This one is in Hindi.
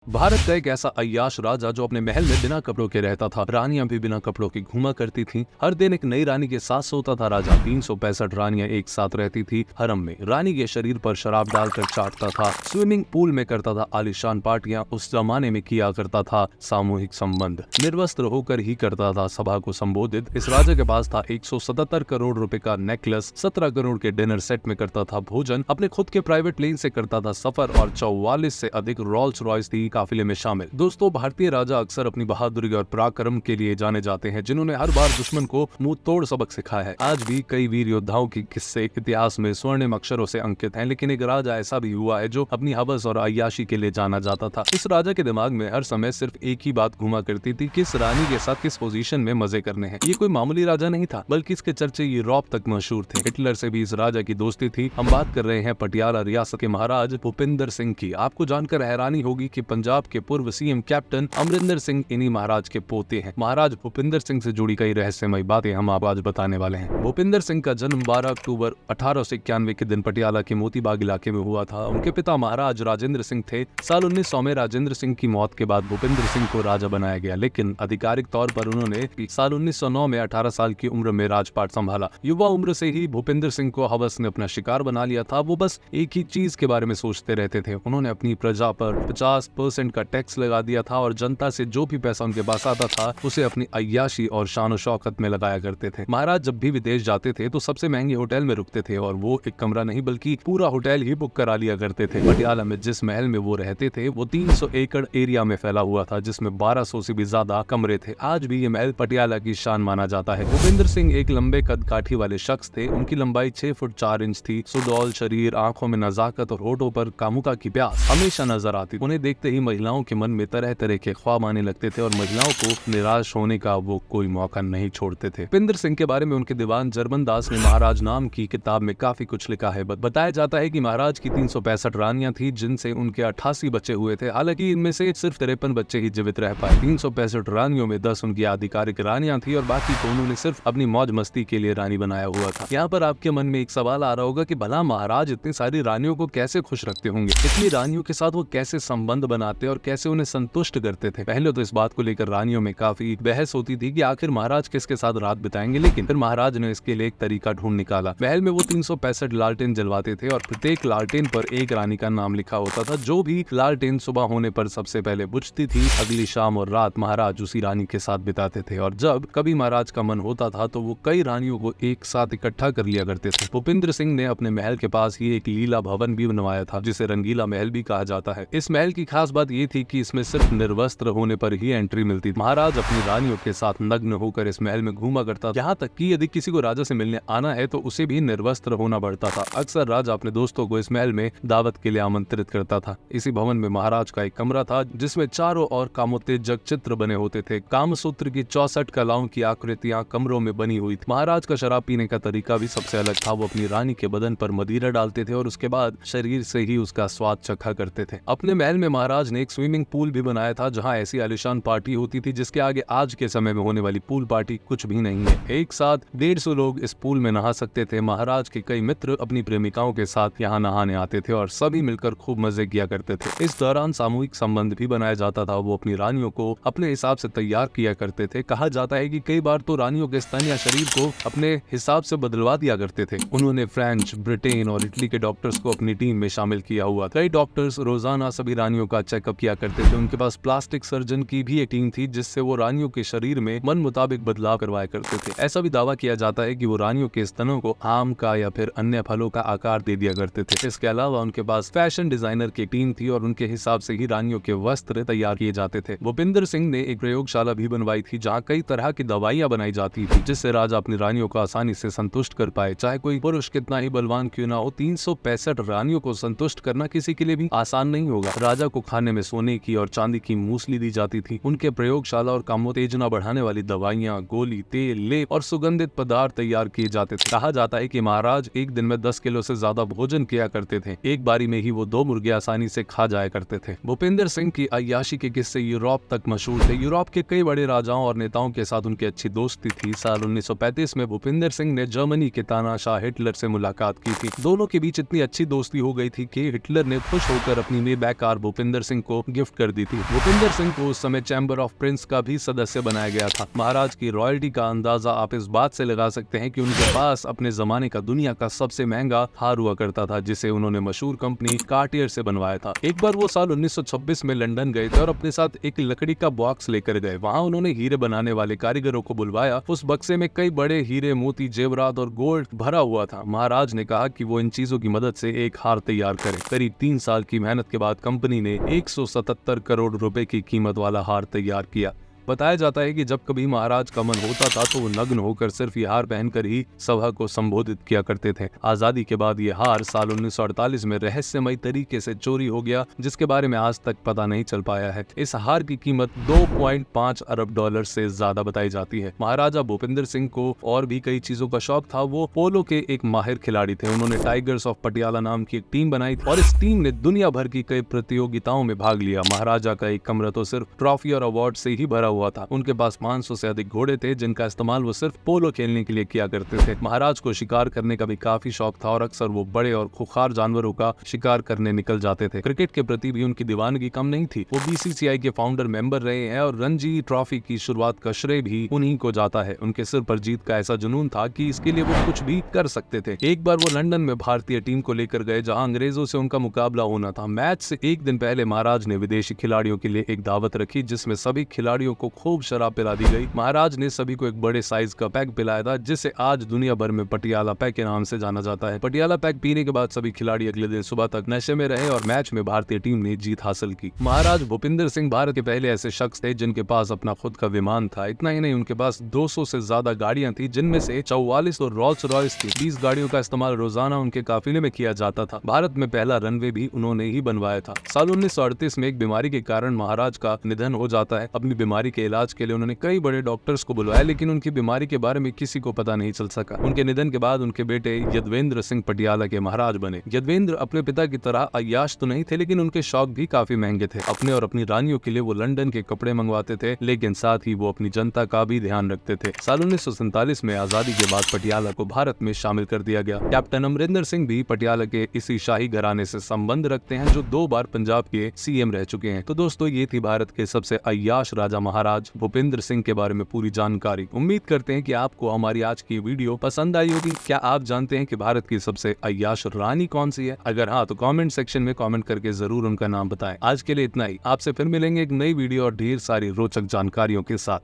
भारत का एक ऐसा अय्याश राजा जो अपने महल में बिना कपड़ों के रहता था। रानियां भी बिना कपड़ों की घूमा करती थीं। हर दिन एक नई रानी के साथ सोता था राजा। 365 रानियां एक साथ रहती थी हरम में। रानी के शरीर पर शराब डालकर चाटता था। स्विमिंग पूल में करता था आलीशान पार्टियां। उस जमाने में किया करता था सामूहिक संबंध। निर्वस्त्र होकर ही करता था सभा को संबोधित। इस राजा के पास था 177 करोड़ रुपए का नेकलेस, 17 करोड़ के डिनर सेट में करता था भोजन, अपने खुद के प्राइवेट प्लेन से करता था सफर और 44 से अधिक रोल्स रॉयस थी काफिले में शामिल। दोस्तों, भारतीय राजा अक्सर अपनी बहादुरी और पराक्रम के लिए जाने जाते हैं, जिन्होंने हर बार दुश्मन को मुंह तोड़ सबक सिखाया है। आज भी कई वीर योद्धाओं के किस्से इतिहास में स्वर्णिम अक्षरों से अंकित हैं, लेकिन एक राजा ऐसा भी हुआ है जो अपनी हवस और अय्याशी के लिए जाना जाता था। इस राजा के दिमाग में हर समय सिर्फ एक ही बात घुमा करती थी, किस रानी के साथ किस पोजीशन में मजे करने हैं। ये कोई मामूली राजा नहीं था, बल्कि इसके चर्चे यूरोप तक मशहूर थे। हिटलर से भी इस राजा की दोस्ती थी। हम बात कर रहे हैं पटियाला रियासत के महाराज भूपिंदर सिंह की। आपको जानकर हैरानी होगी कि पंजाब के पूर्व सीएम कैप्टन अमरिंदर सिंह इन्हीं महाराज के पोते हैं। महाराज भूपिंदर सिंह से जुड़ी कई रहस्यमय बातें हम आपको आज बताने वाले हैं। भूपिंदर सिंह का जन्म 12 अक्टूबर 1891 के दिन पटियाला के मोतीबाग इलाके में हुआ था। उनके पिता महाराज राजेंद्र सिंह थे। साल 1900 में राजेंद्र सिंह की मौत के बाद भूपिंदर सिंह को राजा बनाया गया, लेकिन आधिकारिक तौर पर उन्होंने साल 1909 में 18 साल की उम्र में राजपाट संभाला। युवा उम्र से ही भूपिंदर सिंह को हवस ने अपना शिकार बना लिया था। वो बस एक ही चीज के बारे में सोचते रहते थे। उन्होंने अपनी प्रजा पर 50% का टैक्स लगा दिया था और जनता से जो भी पैसा उनके पास आता था उसे अपनी अय्याशी और शान शौकत में लगाया करते थे। महाराज जब भी विदेश जाते थे तो सबसे महंगे होटल में रुकते थे और वो एक कमरा नहीं बल्कि पूरा होटल ही बुक करा लिया करते थे। पटियाला में जिस महल में वो रहते थे वो 300 एकड़ एरिया में फैला हुआ था, जिसमें 1200 से भी ज्यादा कमरे थे। आज भी ये महल पटियाला की शान माना जाता है। भूपिंदर सिंह एक लंबे कद काठी वाले शख्स थे। उनकी लंबाई 6 फुट 4 इंच थी। सुडौल शरीर, आंखों में नजाकत और होठों पर कामुका की प्यास हमेशा नजर आती। उन्हें देखते ही महिलाओं के मन में तरह तरह के ख्वाब आने लगते थे और महिलाओं को निराश होने का वो कोई मौका नहीं छोड़ते थे। भूपिंदर सिंह के बारे में उनके दीवान जर्मन दास ने महाराज नाम की किताब में काफी कुछ लिखा है। बताया जाता है कि महाराज की 365 रानियां थी, जिनसे उनके 88 बच्चे हुए थे। हालांकि इनमें से सिर्फ 53 बच्चे ही जीवित रह पाए। 365 रानियों में 10 उनकी आधिकारिक रानियां थी और बाकी को उन्होंने सिर्फ अपनी मौज मस्ती के लिए रानी बनाया हुआ था। यहाँ पर आपके मन में एक सवाल आ रहा होगा कि भला महाराज इतनी सारी रानियों को कैसे खुश रखते होंगे? इतनी रानियों के साथ वो कैसे संबंध बनाते और कैसे उन्हें संतुष्ट करते थे? पहले तो इस बात को लेकर रानियों में काफी बहस होती थी कि आखिर महाराज किसके साथ रात बिताएंगे, लेकिन फिर महाराज ने इसके लिए एक तरीका ढूंढ निकाला। महल में वो 365 लालटेन जलवाते थे और प्रत्येक लालटेन पर एक रानी का नाम लिखा होता था। जो भी लालटेन सुबह होने पर सबसे पहले बुझती थी, अगली शाम और रात महाराज उसी रानी के साथ बिताते थे। और जब कभी महाराज का मन होता था तो वो कई रानियों को एक साथ इकट्ठा कर लिया करते थे। भूपिंदर सिंह ने अपने महल के पास ही एक लीला भवन भी बनवाया था, जिसे रंगीला महल भी कहा जाता है। इस महल की खास बात ये थी कि इसमें सिर्फ निर्वस्त्र होने पर ही एंट्री मिलती थी। महाराज अपनी रानियों के साथ नग्न होकर इस महल में घूमा करता था। यहाँ तक कि यदि किसी को राजा से मिलने आना है तो उसे भी निर्वस्त्र होना पड़ता था। अक्सर राजा अपने दोस्तों को इस महल में दावत के लिए आमंत्रित करता था। इसी भवन में महाराज का एक कमरा था, जिसमें चारों ओर कामोत्तेजक चित्र बने होते थे। कामसूत्र की 64 कलाओं की आकृतियां कमरों में बनी हुई थी। महाराज का शराब पीने का तरीका भी सबसे अलग था। वो अपनी रानी के बदन पर मदिरा डालते थे और उसके बाद शरीर से ही उसका स्वाद चखा करते थे। अपने महल में महाराज ने एक स्विमिंग पूल भी बनाया था, जहाँ ऐसी आलीशान पार्टी होती थी जिसके आगे आज के समय में होने वाली पूल पार्टी कुछ भी नहीं है। एक साथ 150 लोग इस पूल में नहा सकते थे। महाराज के कई मित्र अपनी प्रेमिकाओं के साथ यहाँ नहाने आते थे और सभी मिलकर खूब मजे किया करते थे। इस दौरान सामूहिक संबंध भी बनाया जाता था। वो अपनी रानियों को अपने हिसाब से तैयार किया करते थे। कहा जाता है कि कई बार तो रानियों के स्तन या शरीर को अपने हिसाब से बदलवा दिया करते थे। उन्होंने फ्रेंच, ब्रिटेन और इटली के डॉक्टर्स को अपनी टीम में शामिल किया हुआ। कई डॉक्टर्स रोजाना सभी रानियों का चेकअप किया करते थे। उनके पास प्लास्टिक सर्जन की भी एक टीम थी, जिससे वो रानियों के शरीर में मन मुताबिक बदलाव करवाया करते थे। ऐसा भी दावा किया जाता है कि वो रानियों के स्तनों को आम का या फिर अन्य फलों का आकार दे दिया करते थे। इसके अलावा उनके पास फैशन डिजाइनर की टीम थी और उनके हिसाब से ही रानियों के वस्त्र तैयार किए जाते थे। भूपिंदर सिंह ने एक प्रयोगशाला भी बनवाई थी, जहाँ कई तरह की दवाइयाँ बनाई जाती थी, जिससे राजा अपनी रानियों को आसानी से संतुष्ट कर पाए। चाहे कोई पुरुष कितना ही बलवान क्यों ना हो, 365 रानियों को संतुष्ट करना किसी के लिए भी आसान नहीं होगा। राजा को खाने में सोने की और चांदी की मूसली दी जाती थी। उनके प्रयोगशाला और कामोत्तेजना बढ़ाने वाली दवाइयाँ, गोली, तेल, लेप और सुगंधित पदार्थ तैयार किए जाते थे। कहा जाता है कि महाराज एक दिन में 10 किलो से ज्यादा भोजन किया करते थे। एक बारी में ही वो 2 मुर्गे आसानी से खा जाया करते थे। भूपिंदर सिंह की अय्याशी के किस्से यूरोप तक मशहूर थे। यूरोप के कई बड़े राजाओं और नेताओं के साथ उनकी अच्छी दोस्ती थी। साल 1935 में भूपिंदर सिंह ने जर्मनी के तानाशाह हिटलर से मुलाकात की थी। दोनों के बीच इतनी अच्छी दोस्ती हो गई थी कि हिटलर ने खुश होकर अपनी मेबैक कार भूपिंदर सिंह को गिफ्ट कर दी थी। भूपिंदर सिंह को उस समय चैम्बर ऑफ प्रिंस का भी सदस्य बनाया गया था। महाराज की रॉयल्टी का अंदाजा आप इस बात से लगा सकते हैं कि उनके पास अपने जमाने का दुनिया का सबसे महंगा हार हुआ करता था, जिसे उन्होंने मशहूर कंपनी कार्टियर से बनवाया था। एक बार वो साल 1926 में लंदन गए थे और अपने साथ एक लकड़ी का बॉक्स लेकर गए। वहाँ उन्होंने हीरे बनाने वाले कारीगरों को बुलवाया। उस बक्से में कई बड़े हीरे, मोती, जेवरात और गोल्ड भरा हुआ था। महाराज ने कहा कि वो इन चीजों की मदद से एक हार तैयार करे। करीब 3 साल की मेहनत के बाद कंपनी ने 177 करोड़ रुपए की कीमत वाला हार तैयार किया। बताया जाता है कि जब कभी महाराज का मन होता था तो वो नग्न होकर सिर्फ ये हार पहनकर ही सभा को संबोधित किया करते थे। आजादी के बाद ये हार साल 1948 में रहस्यमय तरीके से चोरी हो गया, जिसके बारे में आज तक पता नहीं चल पाया है। इस हार की कीमत 2.5 अरब डॉलर से ज्यादा बताई जाती है। महाराजा भूपिंदर सिंह को और भी कई चीजों का शौक था। वो पोलो के एक माहिर खिलाड़ी थे। उन्होंने टाइगर्स ऑफ पटियाला नाम की एक टीम बनाई और इस टीम ने दुनिया भर की कई प्रतियोगिताओं में भाग लिया। महाराजा का एक कमरा तो सिर्फ ट्रॉफी और अवार्ड से ही भरा हुआ था। उनके पास 500 से अधिक घोड़े थे, जिनका इस्तेमाल वो सिर्फ पोलो खेलने के लिए किया करते थे। महाराज को शिकार करने का भी काफी शौक था और अक्सर वो बड़े और खुखार जानवरों का शिकार करने निकल जाते थे। क्रिकेट के प्रति भी उनकी दीवानगी कम नहीं थी। वो बीसीसीआई के फाउंडर मेंबर रहे हैं और रणजी ट्रॉफी की शुरुआत का श्रेय भी उन्हीं को जाता है। उनके सिर पर जीत का ऐसा जुनून था कि इसके लिए वो कुछ भी कर सकते थे। एक बार वो लंदन में भारतीय टीम को लेकर गए, जहां अंग्रेजों से उनका मुकाबला होना था। मैच से एक दिन पहले महाराज ने विदेशी खिलाड़ियों के लिए एक दावत रखी, जिसमें सभी खिलाड़ियों को खूब शराब पिला दी गई। महाराज ने सभी को एक बड़े साइज का पैक पिलाया था, जिसे आज दुनिया भर में पटियाला पैक के नाम से जाना जाता है। पटियाला पैक पीने के बाद सभी खिलाड़ी अगले दिन सुबह तक नशे में रहे और मैच में भारतीय टीम ने जीत हासिल की। महाराज भूपिंदर सिंह भारत के पहले ऐसे शख्स थे जिनके पास अपना खुद का विमान था। इतना ही नहीं, उनके पास 200 से ज्यादा गाड़ियां थी, जिनमें से 44 और रोल्स रॉयस थी। 20 गाड़ियों का इस्तेमाल रोजाना उनके काफिले में किया जाता था। भारत में पहला रनवे भी उन्होंने ही बनवाया था। साल 1938 में एक बीमारी के कारण महाराज का निधन हो जाता है। अपनी बीमारी के इलाज के लिए उन्होंने कई बड़े डॉक्टर्स को बुलवाया, लेकिन उनकी बीमारी के बारे में किसी को पता नहीं चल सका। उनके निधन के बाद उनके बेटे यदवेंद्र सिंह पटियाला के महाराज बने। यदवेंद्र अपने पिता की तरह अय्याश तो नहीं थे, लेकिन उनके शौक भी काफी महंगे थे। अपने और अपनी रानियों के लिए वो लंदन के कपड़े मंगवाते थे, लेकिन साथ ही वो अपनी जनता का भी ध्यान रखते थे। साल 1947 में आजादी के बाद पटियाला को भारत में शामिल कर दिया गया। कैप्टन अमरिंदर सिंह भी पटियाला के इसी शाही घराने से संबंध रखते हैं, जो 2 बार पंजाब के सीएम रह चुके हैं। तो दोस्तों, ये थी भारत के सबसे अय्याश राजा महाराज भूपिंदर सिंह के बारे में पूरी जानकारी। उम्मीद करते हैं कि आपको हमारी आज की वीडियो पसंद आई होगी। क्या आप जानते हैं कि भारत की सबसे अय्याश रानी कौन सी है? अगर हाँ, तो कमेंट सेक्शन में कमेंट करके जरूर उनका नाम बताएं। आज के लिए इतना ही। आपसे फिर मिलेंगे एक नई वीडियो और ढेर सारी रोचक जानकारियों के साथ।